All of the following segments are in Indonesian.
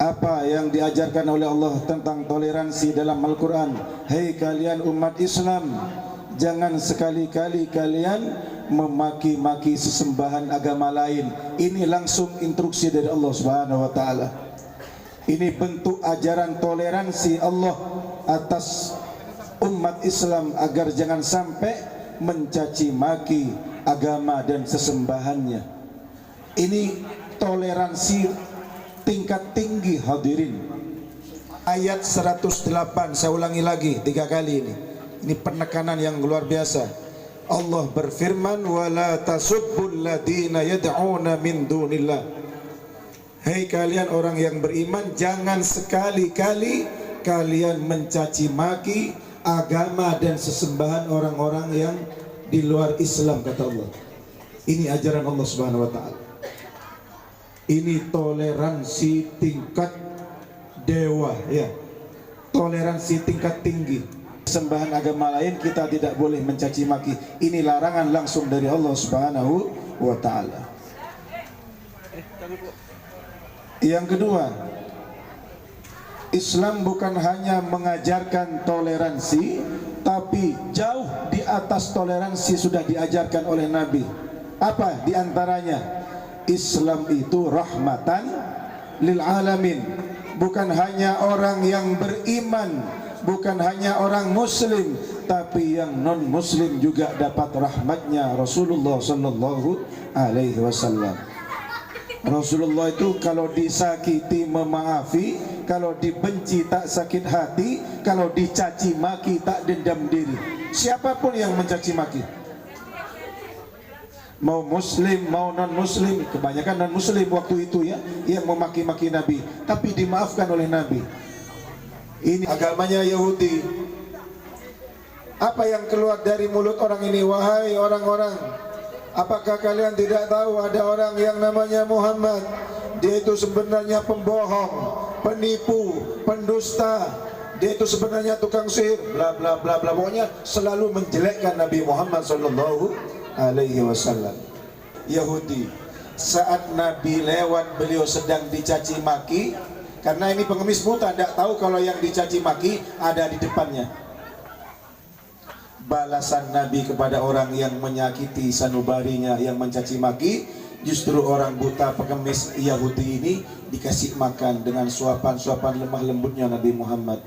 apa yang diajarkan oleh Allah tentang toleransi dalam Al-Quran. Hei kalian umat Islam, jangan sekali-kali kalian memaki-maki sesembahan agama lain. Ini langsung instruksi dari Allah Subhanahu wa taala. Ini bentuk ajaran toleransi Allah atas umat Islam agar jangan sampai mencaci maki agama dan sesembahannya. Ini toleransi tingkat tinggi, hadirin. Ayat 108, saya ulangi lagi 3 kali ini. Ini penekanan yang luar biasa. Allah berfirman, wala tasubbul ladina yad'una min dunillah. Hei kalian orang yang beriman, jangan sekali-kali kalian mencaci maki agama dan sesembahan orang-orang yang di luar Islam, kata Allah. Ini ajaran Allah Subhanahu wa taala. Ini toleransi tingkat dewa, ya. Toleransi tingkat tinggi. Sembahan agama lain kita tidak boleh mencaci maki. Ini larangan langsung dari Allah Subhanahu wa taala. Yang kedua, Islam bukan hanya mengajarkan toleransi, tapi jauh di atas toleransi sudah diajarkan oleh Nabi. Apa di antaranya? Islam itu rahmatan lil alamin. Bukan hanya orang yang beriman, bukan hanya orang muslim, tapi yang non muslim juga dapat rahmatnya Rasulullah sallallahu alaihi wasallam. Rasulullah itu kalau disakiti memaafi, kalau dibenci tak sakit hati, kalau dicaci maki tak dendam diri. Siapapun yang mencaci maki, mau muslim mau non muslim, kebanyakan non muslim waktu itu ya, yang memaki-maki Nabi, tapi dimaafkan oleh Nabi. Ini agamanya Yahudi. Apa yang keluar dari mulut orang ini? Wahai orang-orang, apakah kalian tidak tahu ada orang yang namanya Muhammad? Dia itu sebenarnya pembohong, penipu, pendusta. Dia itu sebenarnya tukang sihir, bla bla bla bla. Pokoknya selalu menjelekkan Nabi Muhammad sallallahu alaihi wasallam. Yahudi, saat Nabi lewat, beliau sedang dicaci maki, karena ini pengemis buta, tidak tahu kalau yang dicaci maki ada di depannya. Balasan Nabi kepada orang yang menyakiti sanubarinya, yang mencaci maki, justru orang buta pengemis Yahudi ini dikasih makan dengan suapan-suapan lemah lembutnya Nabi Muhammad.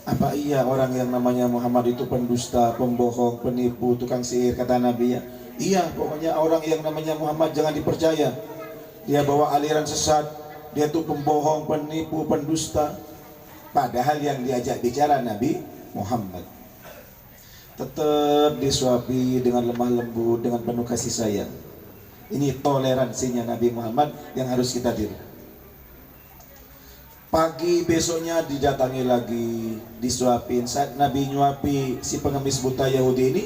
Apa iya orang yang namanya Muhammad itu pendusta, pembohong, penipu, tukang sihir, kata Nabi ya? Iya, pokoknya orang yang namanya Muhammad jangan dipercaya. Dia bawa aliran sesat, dia itu pembohong, penipu, pendusta. Padahal yang diajak bicara Nabi Muhammad. Tetap disuapi dengan lemah lembut, dengan penuh kasih sayang. Ini toleransinya Nabi Muhammad yang harus kita tiru. Pagi besoknya didatangi lagi, disuapin. Saat Nabi nyuapi si pengemis buta Yahudi ini,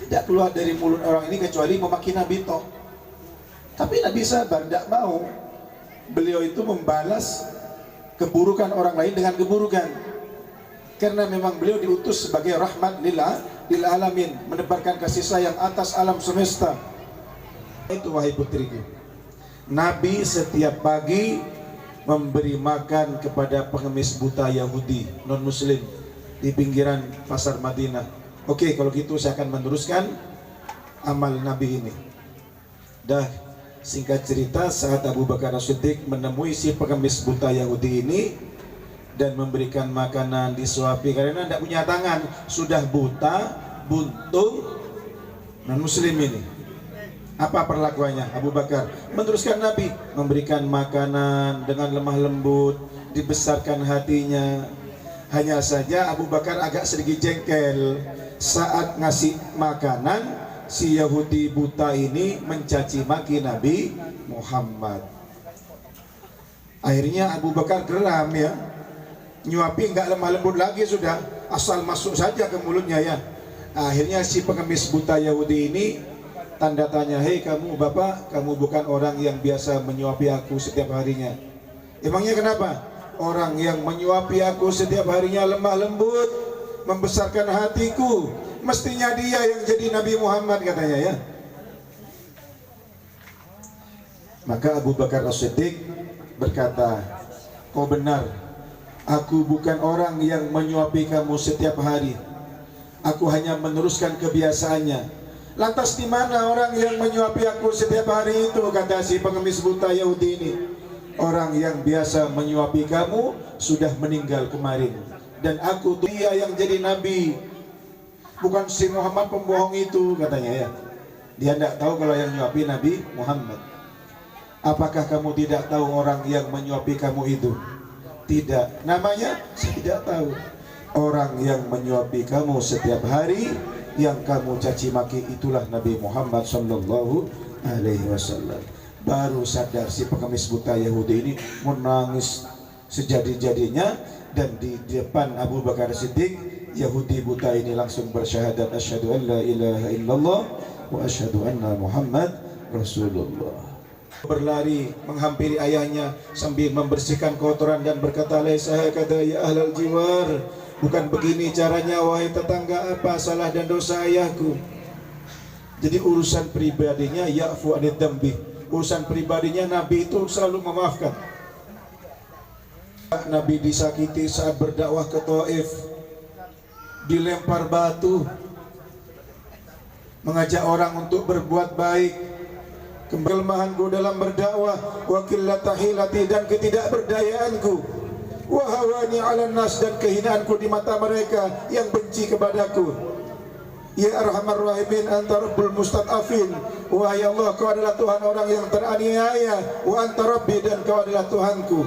tidak keluar dari mulut orang ini kecuali memaki Nabi toh. Tapi Nabi sabar, tidak mau. Beliau itu membalas keburukan orang lain dengan keburukan, karena memang beliau diutus sebagai rahmat lil alamin, menebarkan kasih sayang atas alam semesta. Itu wahai putriku, Nabi setiap pagi memberi makan kepada pengemis buta Yahudi non muslim di pinggiran pasar Madinah. Oke, kalau gitu saya akan meneruskan amal Nabi ini. Dah, singkat cerita, saat Abu Bakar As-Siddiq menemui si pengemis buta Yahudi ini dan memberikan makanan, disuapi, karena tidak punya tangan, sudah buta, buntung, non muslim ini. Apa perlakuannya? Abu Bakar meneruskan Nabi, memberikan makanan dengan lemah lembut, dibesarkan hatinya. Hanya saja Abu Bakar agak sedikit jengkel saat ngasih makanan, si Yahudi buta ini mencaci maki Nabi Muhammad. Akhirnya Abu Bakar geram ya, nyuapi nggak lemah lembut lagi, sudah asal masuk saja ke mulutnya ya. Akhirnya si pengemis buta Yahudi ini tanda tanya, hei kamu bapak, kamu bukan orang yang biasa menyuapi aku setiap harinya. Emangnya kenapa? Orang yang menyuapi aku setiap harinya lemah lembut, membesarkan hatiku, mestinya dia yang jadi Nabi Muhammad, katanya ya. Maka Abu Bakar As-Siddiq berkata, kau benar. Aku bukan orang yang menyuapi kamu setiap hari. Aku hanya meneruskan kebiasaannya. Lantas di mana orang yang menyuapi aku setiap hari itu, kata si pengemis buta Yahudi ini. Orang yang biasa menyuapi kamu sudah meninggal kemarin, dan aku tuh dia yang jadi nabi, bukan si Muhammad pembohong itu, katanya ya. Dia tidak tahu kalau yang menyuapi Nabi Muhammad. Apakah kamu tidak tahu orang yang menyuapi kamu itu? Tidak. Namanya saya tidak tahu. Orang yang menyuapi kamu setiap hari, yang kamu caci maki, itulah Nabi Muhammad sallallahu alaihi wasallam. Baru sadar si pengemis buta Yahudi ini, menangis sejadi-jadinya, dan di depan Abu Bakar Siddiq, Yahudi buta ini langsung bersyahadat, asyhadu an la ilaha illallah wa asyhadu anna Muhammad Rasulullah. Berlari menghampiri ayahnya sambil membersihkan kotoran dan berkata, laisa hakadha ya ahlal jiwar, bukan begini caranya wahai tetangga, apa salah dan dosa ayahku. Jadi urusan pribadinya ya'fu anid dambi, urusan pribadinya Nabi itu selalu memaafkan. Nabi disakiti saat berdakwah ke Taif, dilempar batu, mengajak orang untuk berbuat baik. Kelemahanku dalam berdakwah, wa qillata hilati, dan ketidakberdayaanku, wa hawani 'alan nas, dan kehinaanku di mata mereka yang benci kepadaku. Ya arhamar rahimin, anta rabbul mustad'afin, wahai Allah, kau adalah Tuhan orang yang teraniaya, wa anta rabbi, dan kau adalah Tuhanku.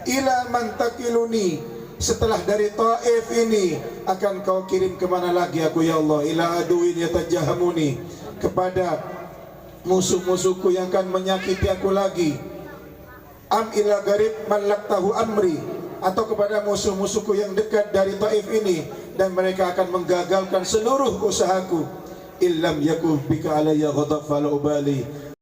Ila man takiluni, setelah dari Taif ini akan kau kirim kemana lagi aku ya Allah? Ila aduin yatajahamuni, kepada musuh-musuhku yang akan menyakiti aku lagi. Am ila garib man laktahu amri, atau kepada musuh-musuhku yang dekat dari Taif ini, dan mereka akan menggagalkan seluruh usahaku. Illam yakun bika alayya ghadab fala ubali,